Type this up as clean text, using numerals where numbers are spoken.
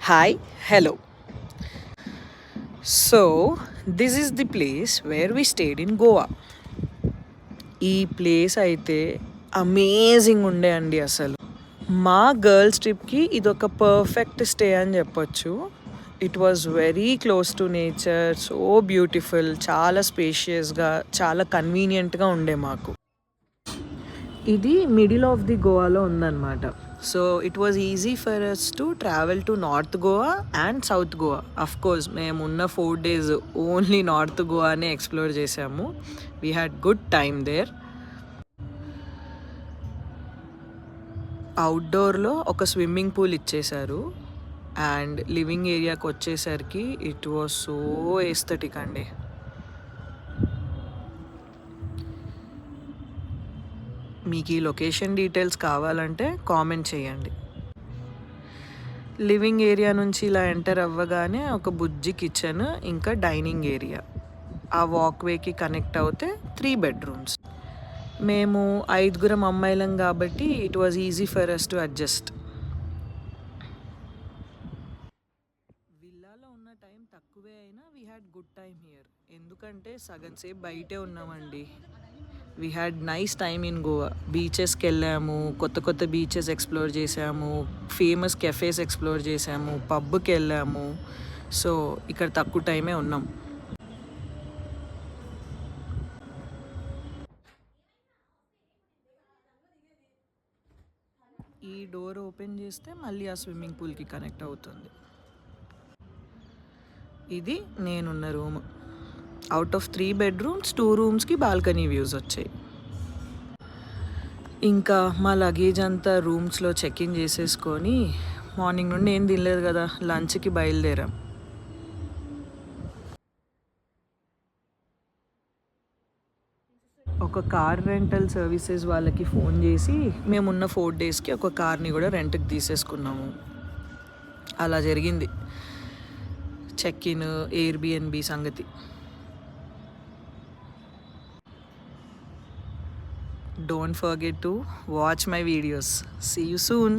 Hi, hello. So, this is the place where we stayed in Goa. ఈ place అయితే amazing ఉండే అండి అసలు. మా గర్ల్స్ ట్రిప్కి ఇదొక పర్ఫెక్ట్ స్టే అని చెప్పొచ్చు. It was very close to nature, so beautiful, చాలా స్పేషియస్గా, చాలా కన్వీనియంట్గా ఉండే మాకు. ఇది మిడిల్ ఆఫ్ ది గోవాలో ఉందన్నమాట. So it was easy for us to travel to north Goa and south Goa. Of course మేము ఉన్న 4 days ఓన్లీ నార్త్ గోవానే ఎక్స్ప్లోర్ చేసాము. We had good time there. అవుట్డోర్లో ఒక స్విమ్మింగ్ పూల్ ఇచ్చేశారు. అండ్ లివింగ్ ఏరియాకి వచ్చేసరికి ఇట్ వాజ్ సో ఎస్థెటిక్ అండి. మీకు ఈ లొకేషన్ డీటెయిల్స్ కావాలంటే కామెంట్ చేయండి. లివింగ్ ఏరియా నుంచి ఇలా ఎంటర్ అవ్వగానే ఒక బుజ్జి కిచెన్, ఇంకా డైనింగ్ ఏరియా. ఆ వాక్వేకి కనెక్ట్ అవుతే 3 bedrooms. మేము 5 అమ్మాయిలం కాబట్టి it was easy for us to adjust. విల్లాలో ఉన్న టైం తక్కువే అయినా we had good time here. ఎందుకంటే సగం సేపు బయటే ఉన్నామండి. We had nice time in Goa. బీచెస్కి వెళ్ళాము, కొత్త కొత్త బీచెస్ ఎక్స్ప్లోర్ చేసాము, ఫేమస్ కెఫేస్ ఎక్స్ప్లోర్ చేసాము, పబ్కి వెళ్ళాము. సో ఇక్కడ తక్కువ టైమే ఉన్నాం. ఈ డోర్ ఓపెన్ చేస్తే మళ్ళీ ఆ స్విమ్మింగ్ పూల్కి కనెక్ట్ అవుతుంది. ఇది నేనున్న room. Out of 3 bedrooms 2 rooms balcony views వచ్చాయి. ఇంకా మా లగేజ్ అంతా రూమ్స్లో చెక్ ఇన్ చేసేసుకొని మార్నింగ్ నుండి ఏం తినలేదు కదా, లంచ్కి బయలుదేరాం. ఒక కార్ రెంటల్ సర్వీసెస్ వాళ్ళకి ఫోన్ చేసి మేమున్న 4 daysకి ఒక కార్ని కూడా రెంట్కి తీసేసుకున్నాము. అలా జరిగింది చెక్ ఇన్, ఎయిర్బిఎన్బి సంగతి. Don't forget to watch my videos. See you soon.